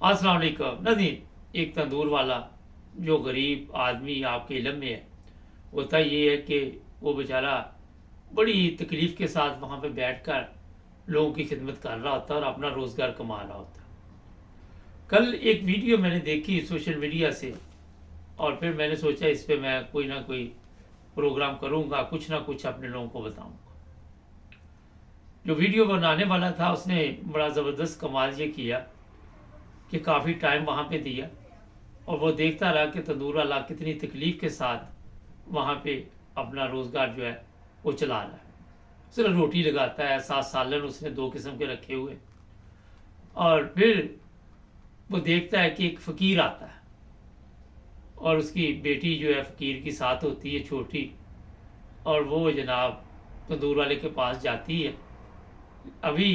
अस्सलाम वालेकुम नाज़रीन, एक तंदूर वाला जो गरीब आदमी आपके इल्म में है, होता ये है कि वो बेचारा बड़ी तकलीफ़ के साथ वहाँ पे बैठकर लोगों की खिदमत कर रहा होता है और अपना रोज़गार कमा रहा होता है। कल एक वीडियो मैंने देखी सोशल मीडिया से, और फिर मैंने सोचा इस पे मैं कोई ना कोई प्रोग्राम करूँगा, कुछ ना कुछ अपने लोगों को बताऊँगा। जो वीडियो बनाने वाला था उसने बड़ा ज़बरदस्त कमाल ये किया कि काफ़ी टाइम वहाँ पे दिया और वो देखता रहा कि तंदूर वाला कितनी तकलीफ़ के साथ वहाँ पे अपना रोज़गार जो है वो चला रहा है। सिर्फ रोटी लगाता है, साथ सालन उसने 2 किस्म के रखे हुए, और फिर वो देखता है कि एक फ़कीर आता है और उसकी बेटी जो है फ़कीर की साथ होती है छोटी, और वो जनाब तंदूर वाले के पास जाती है। अभी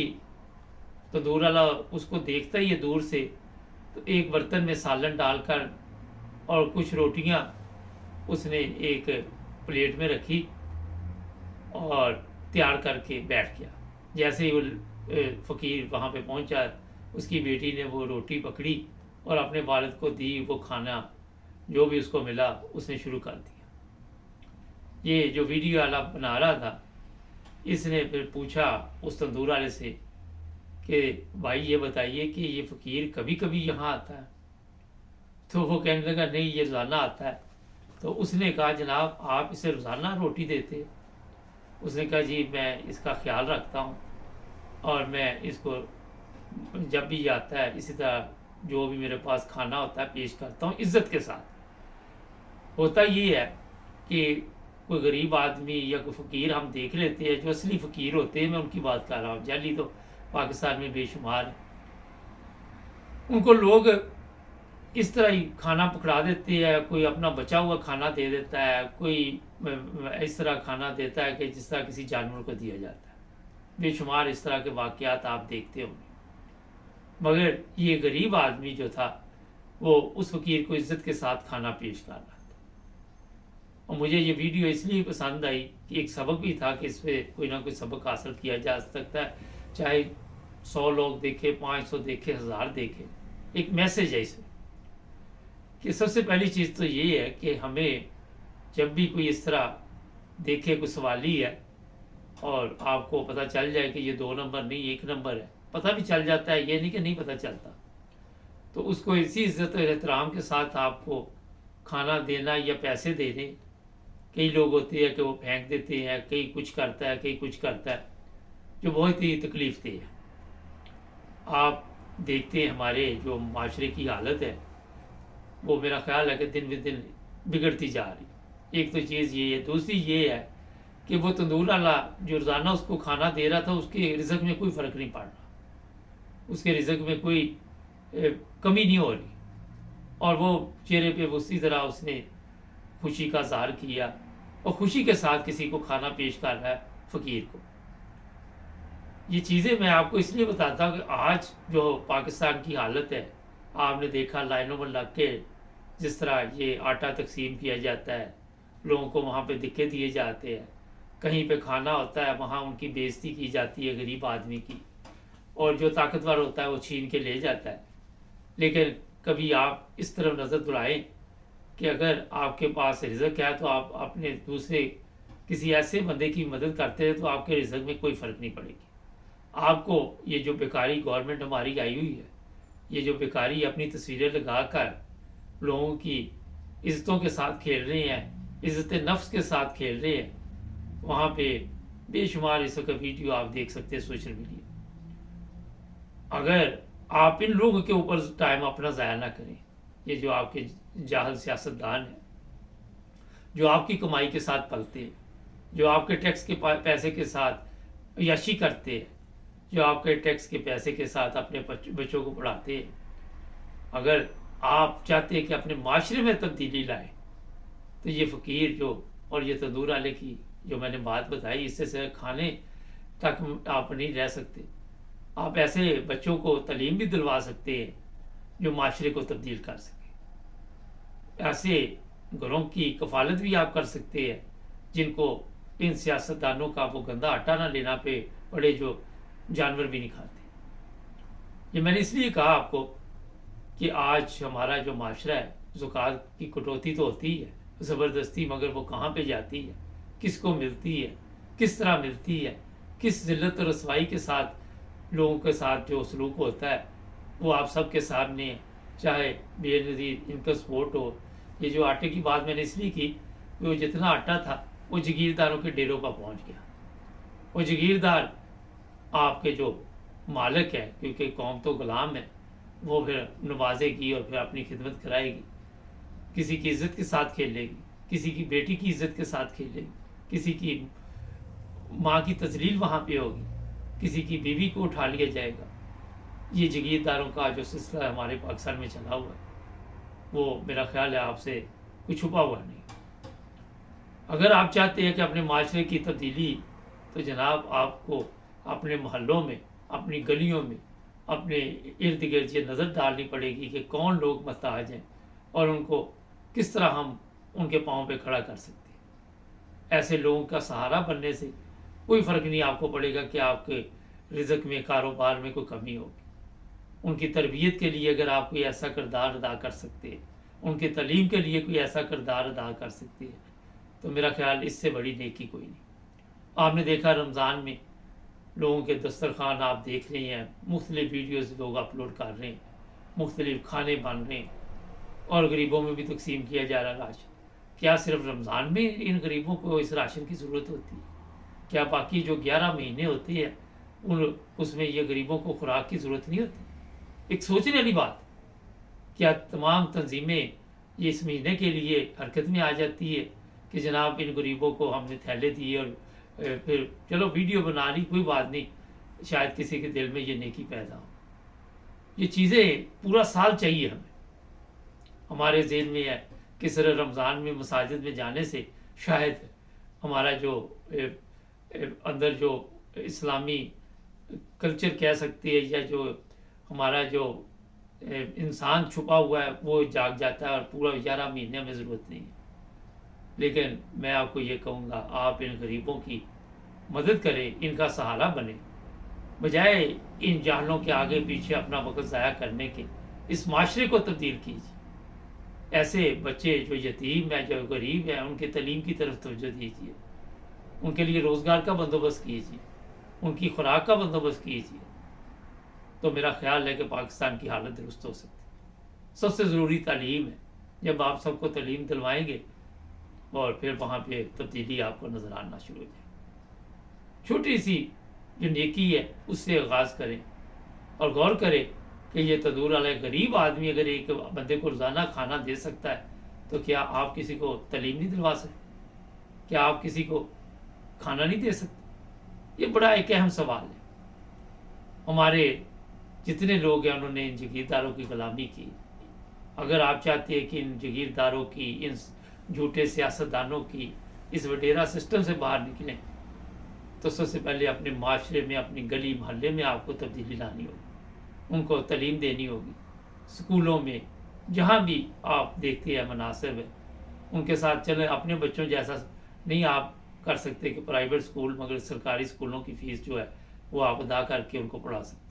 तंदूर वाला उसको देखता ही है दूर से, तो एक बर्तन में सालन डालकर और कुछ रोटियां उसने एक प्लेट में रखी और तैयार करके बैठ गया। जैसे ही वो फ़कीर वहाँ पे पहुँचा, उसकी बेटी ने वो रोटी पकड़ी और अपने वालिद को दी। वो खाना जो भी उसको मिला उसने शुरू कर दिया। ये जो वीडियो वाला बना रहा था, इसने फिर पूछा उस तंदूर वाले से कि भाई ये बताइए कि ये फ़कीर कभी कभी यहाँ आता है? तो वो कहने लगा नहीं, ये रोज़ाना आता है। तो उसने कहा जनाब आप इसे रोज़ाना रोटी देते? उसने कहा जी मैं इसका ख्याल रखता हूँ और मैं इसको जब भी आता है इसी तरह जो भी मेरे पास खाना होता है पेश करता हूँ इज़्ज़त के साथ। होता ये है कि कोई गरीब आदमी या कोई फ़कीर हम देख लेते हैं, जो असली फ़कीर होते हैं, मैं उनकी बात कर रहा हूँ, जाली तो पाकिस्तान में बेशुमार है, उनको लोग इस तरह ही खाना पकड़ा देते हैं। कोई अपना बचा हुआ खाना दे देता है, कोई इस तरह खाना देता है कि जिस तरह किसी जानवर को दिया जाता है। बेशुमार इस तरह के वाक़यात आप देखते होंगे। मगर ये गरीब आदमी जो था वो उस फ़कीर को इज़्ज़त के साथ खाना पेश कर रहा था। और मुझे ये वीडियो इसलिए पसंद आई कि एक सबक भी था कि इस पर कोई ना कोई सबक हासिल किया जा सकता है, चाहे 100 लोग देखे, 500 देखे, 1000 देखे। एक मैसेज है इसमें कि सबसे पहली चीज़ तो ये है कि हमें जब भी कोई इस तरह देखे कोई सवाली है और आपको पता चल जाए कि ये 2 नंबर नहीं 1 नंबर है, पता भी चल जाता है, ये नहीं कि नहीं पता चलता, तो उसको इसी इज़्ज़त और एहतराम के साथ आपको खाना देना या पैसे देने। कई लोग होते हैं कि वो फेंक देते हैं, कई कुछ करता है, कई कुछ करता है, जो बहुत ही तकलीफ दे है। आप देखते हैं हमारे जो माशरे की हालत है वो मेरा ख्याल है कि दिन ब दिन बिगड़ती जा रही। एक तो चीज़ ये है, दूसरी ये है कि वो तंदूर वाला जो रोज़ाना उसको खाना दे रहा था उसके रिज़्क में कोई फ़र्क नहीं पड़ रहा, उसके रिज़्क में कोई कमी नहीं हो रही, और वो चेहरे पे उसी तरह उसने खुशी का इज़हार किया और खुशी के साथ किसी को खाना पेश कर रहा है फ़कीर को। ये चीज़ें मैं आपको इसलिए बताता हूँ कि आज जो पाकिस्तान की हालत है, आपने देखा लाइनों में लग के जिस तरह ये आटा तकसीम किया जाता है, लोगों को वहाँ पे धक्के दिए जाते हैं, कहीं पे खाना होता है वहाँ उनकी बेइज्जती की जाती है गरीब आदमी की, और जो ताकतवर होता है वो छीन के ले जाता है। लेकिन कभी आप इस तरफ नज़र दुलाएं कि अगर आपके पास रिज़्क है तो आप अपने दूसरे किसी ऐसे बंदे की मदद करते हैं तो आपके रिज़्क में कोई फ़र्क नहीं पड़ेगी। आपको ये जो बेकारी गवर्नमेंट हमारी आई हुई है, ये जो बेकारी अपनी तस्वीरें लगाकर लोगों की इज़्ज़तों के साथ खेल रहे हैं, इज़्ज़त नफ्स के साथ खेल रहे हैं, वहाँ पे बेशुमार इस वक्त वीडियो आप देख सकते हैं सोशल मीडिया। अगर आप इन लोगों के ऊपर टाइम अपना ज़ाया ना करें, ये जो आपके जाहल सियासतदान हैं, जो आपकी कमाई के साथ पलते हैं, जो आपके टैक्स के पैसे के साथ याशी करते हैं, जो आपके टैक्स के पैसे के साथ अपने बच्चों को पढ़ाते हैं, अगर आप चाहते हैं कि अपने माशरे में तब्दीली लाए, तो ये फ़कीर जो और ये तंदूर वाले की जो मैंने बात बताई, इससे से खाने तक आप नहीं रह सकते। आप ऐसे बच्चों को तालीम भी दिलवा सकते हैं जो माशरे को तब्दील कर सके। ऐसे घरों की कफालत भी आप कर सकते हैं जिनको इन सियासतदानों का वो गंदा आटा ना लेना पे पड़े जो जानवर भी नहीं खाते। ये मैंने इसलिए कहा आपको کہ آج ہمارا جو معاشرہ ہے زکوٰۃ کی کٹوتی تو ہوتی ہے زبردستی، مگر وہ کہاں پہ جاتی ہے، کس کو ملتی ہے، کس طرح ملتی ہے، کس ذلت و رسوائی کے ساتھ لوگوں کے ساتھ جو سلوک ہوتا ہے وہ آپ سب کے سامنے ہے۔ چاہے بے نظیر ان کا سپورٹ ہو، یہ جو آٹے کی بات میں نے اس لیے کی کہ وہ جتنا آٹا تھا وہ جگیرداروں کے ڈیروں پر پہنچ گیا۔ وہ جگیردار آپ کے جو مالک ہے، کیونکہ قوم تو غلام ہے، وہ پھر نوازے گی اور پھر اپنی خدمت کرائے گی، کسی کی عزت کے ساتھ کھیلے گی، کسی کی بیٹی کی عزت کے ساتھ کھیلے گی، کسی کی ماں کی تذلیل وہاں پہ ہوگی، کسی کی بیوی کو اٹھا لیا جائے گا۔ یہ جگیرداروں کا جو سلسلہ ہمارے پاکستان میں چلا ہوا ہے وہ میرا خیال ہے آپ سے کچھ چھپا ہوا نہیں۔ اگر آپ چاہتے ہیں کہ اپنے معاشرے کی تبدیلی، تو جناب آپ کو اپنے محلوں میں، اپنی گلیوں میں، اپنے ارد گرد یہ نظر ڈالنی پڑے گی کہ کون لوگ محتاج ہیں اور ان کو کس طرح ہم ان کے پاؤں پہ کھڑا کر سکتے ہیں۔ ایسے لوگوں کا سہارا بننے سے کوئی فرق نہیں آپ کو پڑے گا کہ آپ کے رزق میں، کاروبار میں کوئی کمی ہوگی۔ ان کی تربیت کے لیے اگر آپ کوئی ایسا کردار ادا کر سکتے ہیں، ان کی تعلیم کے لیے کوئی ایسا کردار ادا کر سکتے ہیں، تو میرا خیال اس سے بڑی نیکی کوئی نہیں۔ آپ نے دیکھا رمضان میں لوگوں کے دسترخوان آپ دیکھ رہے ہیں، مختلف ویڈیوز لوگ اپلوڈ کر رہے ہیں، مختلف کھانے بن رہے ہیں اور غریبوں میں بھی تقسیم کیا جا رہا ہے راشن۔ کیا صرف رمضان میں ان غریبوں کو اس راشن کی ضرورت ہوتی ہے؟ کیا باقی جو 11 مہینے ہوتے ہیں اس میں یہ غریبوں کو خوراک کی ضرورت نہیں ہوتی؟ ایک سوچنے والی بات، کیا تمام تنظیمیں یہ اس مہینے کے لیے حرکت میں آ جاتی ہے کہ جناب ان غریبوں کو ہم نے تھیلے دیے اور پھر چلو ویڈیو بنا لی، کوئی بات نہیں، شاید کسی کے دل میں یہ نیکی پیدا ہو۔ یہ چیزیں پورا سال چاہیے ہمیں۔ ہمارے ذہن میں ہے کہ صرف رمضان میں مساجد میں جانے سے شاید ہمارا جو اندر جو اسلامی کلچر کہہ سکتے ہیں یا جو ہمارا جو انسان چھپا ہوا ہے وہ جاگ جاتا ہے اور پورا 11 مہینے میں ضرورت نہیں ہے۔ لیکن میں آپ کو یہ کہوں گا، آپ ان غریبوں کی مدد کریں، ان کا سہارا بنیں، بجائے ان جاہلوں کے آگے پیچھے اپنا وقت ضائع کرنے کے اس معاشرے کو تبدیل کیجیے۔ ایسے بچے جو یتیم ہیں، جو غریب ہیں، ان کے تعلیم کی طرف توجہ دیجیے، ان کے لیے روزگار کا بندوبست کیجیے، ان کی خوراک کا بندوبست کیجیے، تو میرا خیال ہے کہ پاکستان کی حالت درست ہو سکتی۔ سب سے ضروری تعلیم ہے۔ جب آپ سب کو تعلیم دلوائیں گے اور پھر وہاں پہ تبدیلی آپ کو نظر آنا شروع ہو جائے۔ چھوٹی سی جو نیکی ہے اس سے آغاز کریں اور غور کریں کہ یہ تدور والے غریب آدمی اگر ایک بندے کو روزانہ کھانا دے سکتا ہے تو کیا آپ کسی کو تعلیم نہیں دلوا سکتے؟ کیا آپ کسی کو کھانا نہیں دے سکتے؟ یہ بڑا ایک اہم سوال ہے۔ ہمارے جتنے لوگ ہیں انہوں نے ان جگیرداروں کی غلامی کی۔ اگر آپ چاہتے ہیں کہ ان جگیرداروں کی، ان جھوٹے سیاستدانوں کی اس وڈیرا سسٹم سے باہر نکلیں تو سب سے پہلے اپنے معاشرے میں، اپنی گلی محلے میں آپ کو تبدیلی لانی ہوگی، ان کو تعلیم دینی ہوگی، اسکولوں میں جہاں بھی آپ دیکھتے ہیں مناسب ہے ان کے ساتھ چلیں۔ اپنے بچوں جیسا نہیں آپ کر سکتے کہ پرائیویٹ اسکول، مگر سرکاری اسکولوں کی فیس جو ہے وہ آپ ادا کر کے ان کو پڑھا سکتے ہیں۔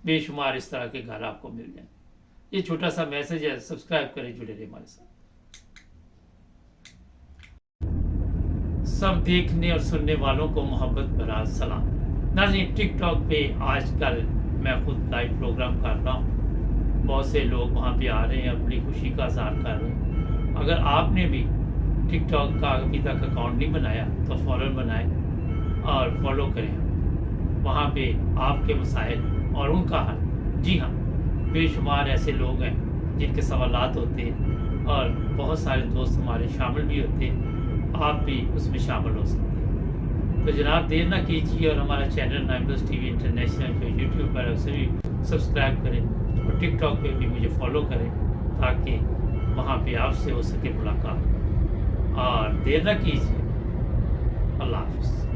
بے شمار اس طرح کے گھر آپ کو مل جائیں۔ یہ چھوٹا سا میسج ہے، سبسکرائب کریں، جڑے رہے ہمارے ساتھ۔ سب دیکھنے اور سننے والوں کو محبت بھرا سلام۔ ناظرین، ٹک ٹاک پہ آج کل میں خود لائیو پروگرام کر رہا ہوں، بہت سے لوگ وہاں پہ آ رہے ہیں، اپنی خوشی کا اظہار کر رہے ہیں۔ اگر آپ نے بھی ٹک ٹاک کا ابھی تک اکاؤنٹ نہیں بنایا تو فوراً بنائیں اور فالو کریں۔ وہاں پہ آپ کے مسائل اور ان کا حل، جی ہاں، بے شمار ایسے لوگ ہیں جن کے سوالات ہوتے ہیں اور بہت سارے دوست ہمارے شامل بھی ہوتے ہیں، آپ بھی اس میں شامل ہو سکتے ہیں۔ تو جناب دیر نہ کیجیے اور ہمارا چینل 9+ ٹی وی انٹرنیشنل جو یوٹیوب پر ہے اسے بھی سبسکرائب کریں اور ٹک ٹاک پہ بھی مجھے فالو کریں تاکہ وہاں پہ آپ سے ہو سکے ملاقات۔ اور دیر نہ کیجیے۔ اللہ حافظ۔